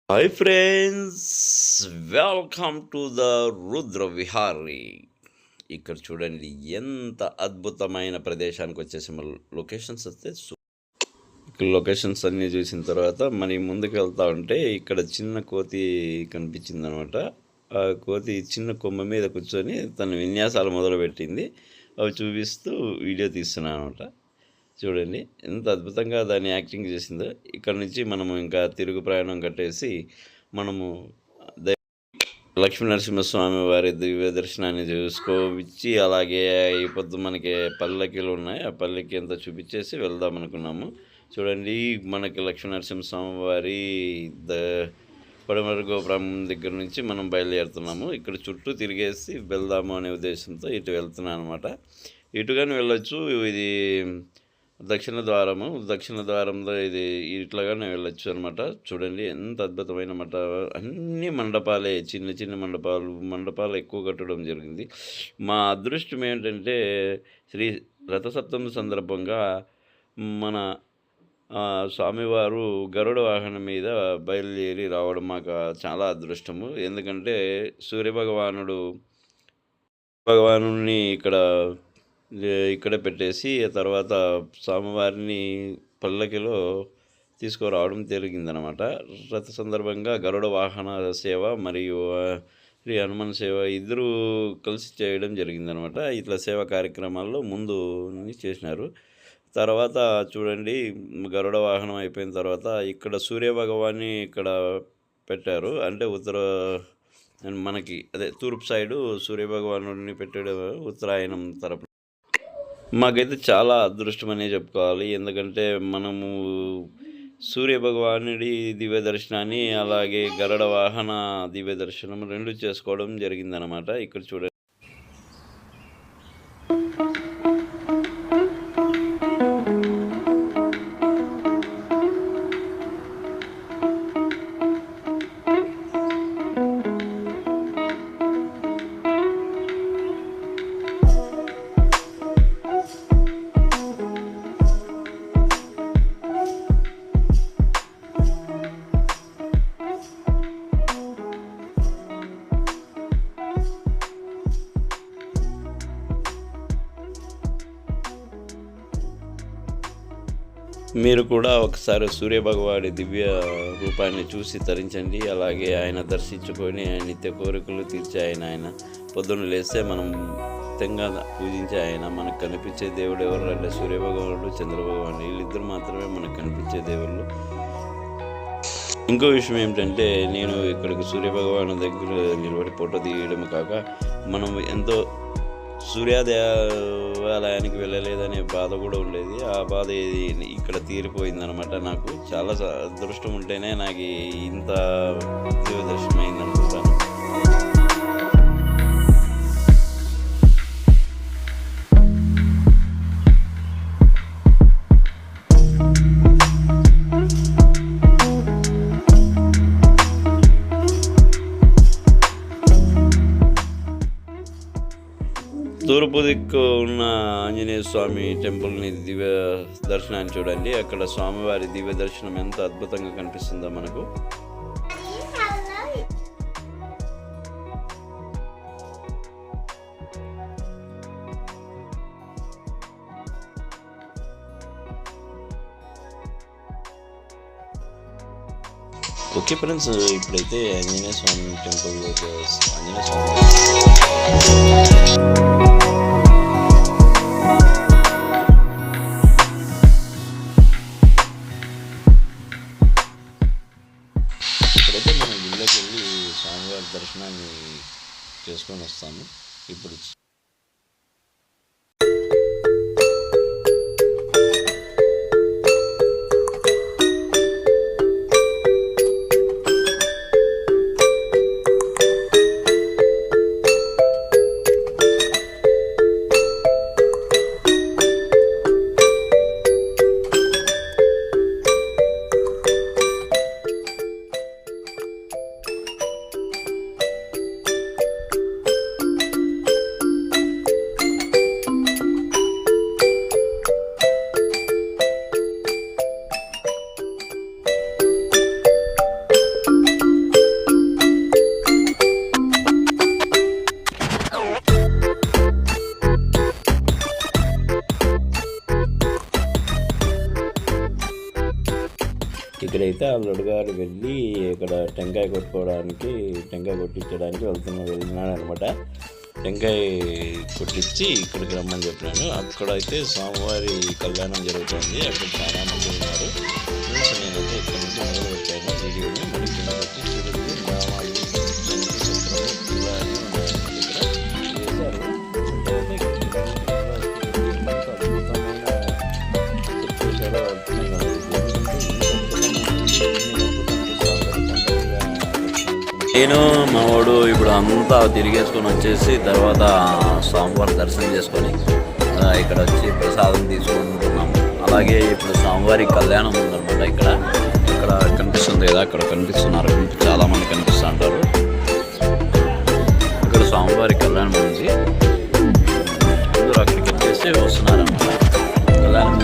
Hi friends, welcome to the Rudra Vihari. ఇక్కడ చూడండి ఎంత అద్భుతమైన ప్రదేశానికి వచ్చేసి మన లొకేషన్స్ వస్తే లొకేషన్స్ అన్నీ చూసిన తర్వాత మరి ముందుకు వెళ్తా ఉంటే ఇక్కడ చిన్న కోతి కనిపించింది అనమాట. ఆ కోతి చిన్న కొమ్మ మీద కూర్చొని తన విన్యాసాలు మొదలుపెట్టింది. అవి చూపిస్తూ వీడియో తీస్తున్నాను అనమాట. చూడండి ఎంత అద్భుతంగా దాన్ని యాక్టింగ్ చేసిందో. ఇక్కడ నుంచి మనము ఇంకా తిరుగు ప్రయాణం కట్టేసి మనము లక్ష్మీ నరసింహస్వామి వారి దివ్య దర్శనాన్ని చూసుకోవిచ్చి, అలాగే ఈ పొద్దు మనకి పల్లకిలు ఉన్నాయి, ఆ పల్లకి అంతా చూపించేసి వెళ్దాం అనుకున్నాము. చూడండి మనకి లక్ష్మీ నరసింహస్వామి వారి పడమర గోపురం దగ్గర నుంచి మనం బయలుదేరుతున్నాము. ఇక్కడ చుట్టూ తిరిగేసి వెళ్దాము అనే ఉద్దేశంతో ఇటు వెళ్తున్నాను అనమాట. ఇటుగానే వెళ్ళొచ్చు. ఇది దక్షిణ ద్వారంలో ఇది ఇట్లాగానే వెళ్ళొచ్చు అనమాట. చూడండి ఎంత అద్భుతమైన అన్ని మండపాలే, చిన్న చిన్న మండపాలు ఎక్కువ కట్టడం జరిగింది. మా అదృష్టం ఏంటంటే శ్రీ రథసప్తమి సందర్భంగా మన స్వామివారు గరుడ వాహనం మీద బయలుదేరి రావడం మాకు చాలా అదృష్టము. ఎందుకంటే సూర్యభగవానుడు ఇక్కడే పెట్టేసి ఆ తర్వాత స్వామివారిని పల్లకిలో తీసుకురావడం జరిగిందనమాట. రథ సందర్భంగా గరుడ వాహన సేవ మరియు శ్రీ హనుమాన్ సేవ ఇద్దరూ కలిసి చేయడం జరిగిందనమాట. ఇట్లా సేవా కార్యక్రమాల్లో ముందు చేసినారు. తర్వాత చూడండి గరుడ వాహనం అయిపోయిన తర్వాత ఇక్కడ సూర్యభగవాన్ని ఇక్కడ పెట్టారు. అంటే మనకి తూర్పు సైడు సూర్యభగవానుడిని పెట్టడం ఉత్తరాయణం తరపు. మాకైతే చాలా అదృష్టం అనే చెప్పుకోవాలి. ఎందుకంటే మనము సూర్యభగవానుడి దివ్య దర్శనాన్ని, అలాగే గరుడ వాహన దివ్య దర్శనం 2 చేసుకోవడం జరిగిందనమాట. ఇక్కడ చూడండి మీరు కూడా ఒకసారి సూర్యభగవాడి దివ్య రూపాన్ని చూసి తరించండి. అలాగే ఆయన దర్శించుకొని ఆయన నిత్య కోరికలు తీర్చే ఆయన పొద్దున్న లేస్తే మనం నిత్యంగా పూజించే ఆయన మనకు కనిపించే దేవుడు ఎవరు అంటే సూర్యభగవానుడు, చంద్రభగవానుడు, వీళ్ళిద్దరు మాత్రమే మనకు కనిపించే దేవుళ్ళు. ఇంకో విషయం ఏమిటంటే నేను ఇక్కడికి సూర్యభగవాను దగ్గర నిలబడి ఫోటో తీయడం కాక మనం ఎంతో సూర్యోదయాలయానికి వెళ్ళలేదనే బాధ కూడా ఉండేది. ఆ బాధ ఇక్కడ తీరిపోయిందనమాట. నాకు చాలా అదృష్టం ఉంటేనే నాకు ఇంత దర్శనం అయిందనుకుంటాను. తూర్పు దిక్కు ఉన్న ఆంజనేయ స్వామి టెంపుల్ని దివ్య దర్శనాన్ని చూడండి. అక్కడ స్వామివారి దివ్య దర్శనం ఎంత అద్భుతంగా కనిపిస్తుందో మనకు. ఓకే ఫ్రెండ్స్, ఇప్పుడైతే ఆంజనేయ స్వామి టెంపుల్లో ఆంజనేయ స్వామి స్వామివారి దర్శనాన్ని చేసుకొని వస్తాము. ఇప్పుడు ఇక్కడైతే అల్లుడు గారు వెళ్ళి ఇక్కడ టెంకాయ కొట్టుకోవడానికి టెంకాయ కొట్టించడానికి వెళ్ళినాడు అనమాట. టెంకాయ కొట్టించి ఇక్కడికి రమ్మని చెప్పినాను. అక్కడైతే స్వామివారి కళ్యాణం జరుగుతుంది. అక్కడ చాలా మంది ఉన్నారు. నేనైతే ఇక్కడ నుంచి మొదలు పెట్టాను వీడియోని. మరి కింద వచ్చి చూడండి గ్రామాలు నేను మా వాడు ఇప్పుడు అంతా తిరిగేసుకొని వచ్చేసి తర్వాత స్వామివారి దర్శనం చేసుకొని ఇక్కడ వచ్చి ప్రసాదం తీసుకుంటున్నాము. అలాగే ఇప్పుడు స్వామివారి కళ్యాణం ఉందన్నమాట. ఇక్కడ కనిపిస్తుంది కదా, అక్కడ కనిపిస్తున్నారు చాలామంది కనిపిస్తూ ఉంటారు. ఇక్కడ స్వామివారి కళ్యాణం ఉంది. అందరూ అక్కడికి వచ్చేసి వస్తున్నారన్నమాట. కళ్యాణం